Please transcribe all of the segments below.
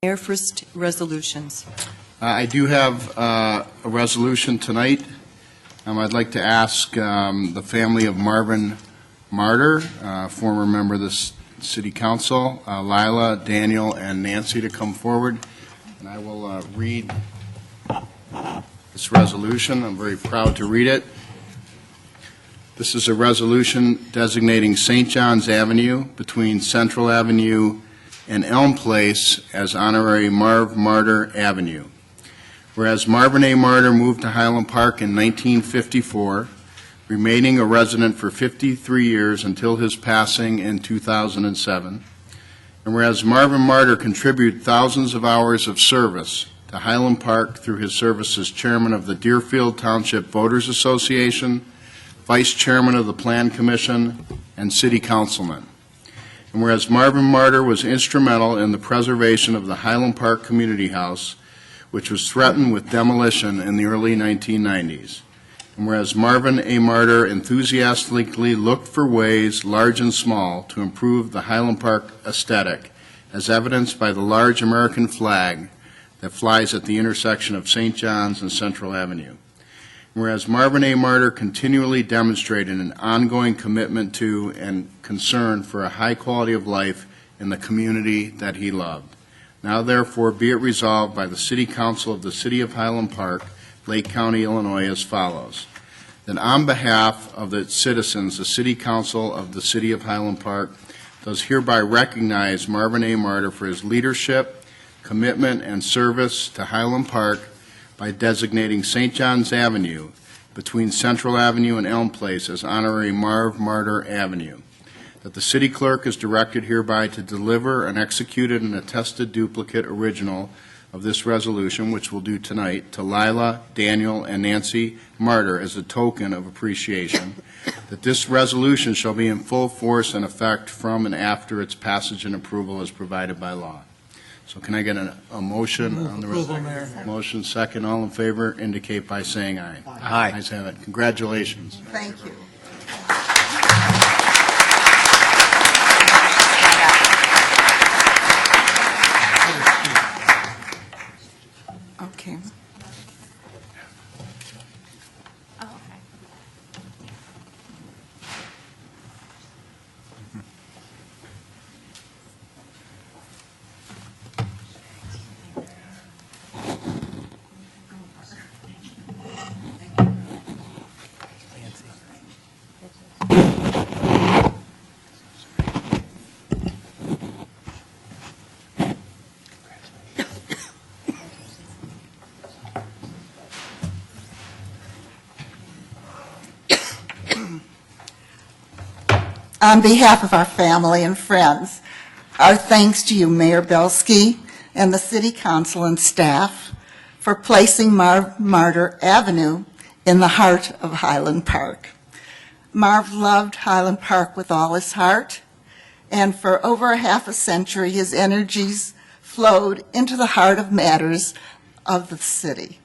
Mayor, first resolutions. I do have a resolution tonight. I'd like to ask the family of Marvin Marder, former member of the City Council, Lila, Daniel, and Nancy to come forward. And I will read this resolution. I'm very proud to read it. This is a resolution designating St. John's Avenue between Central Avenue and Elm Place as honorary Marv Marder Avenue. Whereas Marvin A. Marder moved to Highland Park in 1954, remaining a resident for 53 years until his passing in 2007. And whereas Marvin Marder contributed thousands of hours of service to Highland Park through his service as chairman of the Deerfield Township Voters Association, vice chairman of the Plan Commission, and city councilman. And whereas Marvin Marder was instrumental in the preservation of the Highland Park Community House, which was threatened with demolition in the early 1990s. And whereas Marvin A. Marder enthusiastically looked for ways, large and small, to improve the Highland Park aesthetic, as evidenced by the large American flag that flies at the intersection of St. John's and Central Avenue. Whereas Marvin A. Marder continually demonstrated an ongoing commitment to and concern for a high quality of life in the community that he loved. Now therefore be it resolved by the City Council of the City of Highland Park, Lake County, Illinois, as follows. That on behalf of the citizens, the City Council of the City of Highland Park does hereby recognize Marvin A. Marder for his leadership, commitment, and service to Highland Park by designating St. John's Avenue between Central Avenue and Elm Place as honorary Marv Marder Avenue. That the city clerk is directed hereby to deliver an executed and attested duplicate original of this resolution, which we'll do tonight, to Lila, Daniel, and Nancy Marder as a token of appreciation. That this resolution shall be in full force and effect from and after its passage and approval as provided by law. So can I get a motion on the resolution? Motion second. All in favor indicate by saying aye. Aye. Ayes have it. Congratulations. Thank you. Okay. On behalf of our family and friends, our thanks to you, Mayor Belsky, and the City Council and staff for placing Marv Marder Avenue in the heart of Highland Park. Marv loved Highland Park with all his heart, and for over a half a century, his energies flowed into the heart of matters of the city.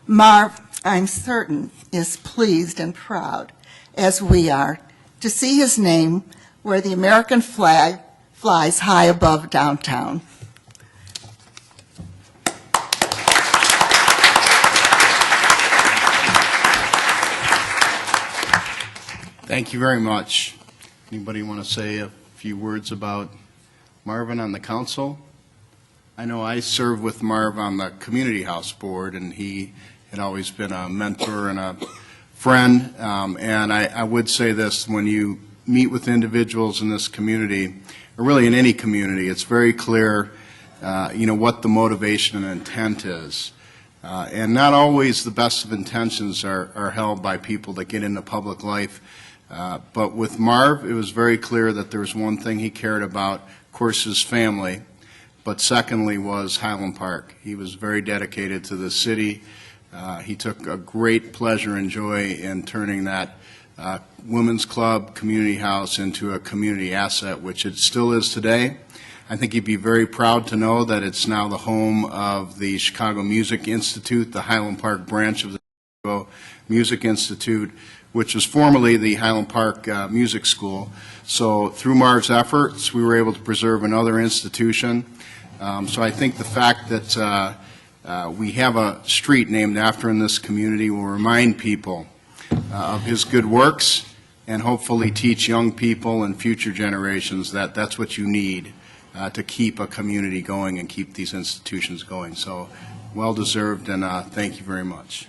Marv, I'm certain, is pleased and proud, as we are, to see his name where the American flag flies high above downtown. Thank you very much. Anybody want to say a few words about Marvin on the council? I know I served with Marv on the Community House Board, and he had always been a mentor and a friend, and I would say this, when you meet with individuals in this community, or really in any community, it's very clear, what the motivation and intent is. And not always the best of intentions are held by people that get into public life. But with Marv, it was very clear that there was one thing he cared about, of course, his family, but secondly was Highland Park. He was very dedicated to the city. He took a great pleasure and joy in turning that women's club, community house into a community asset, which it still is today. I think he'd be very proud to know that it's now the home of the Chicago Music Institute, the Highland Park branch of the Chicago Music Institute, which was formerly the Highland Park Music School. So through Marv's efforts, we were able to preserve another institution So I think the fact that we have a street named after in this community will remind people of his good works and hopefully teach young people and future generations that that's what you need to keep a community going and keep these institutions going. So well deserved, and thank you very much.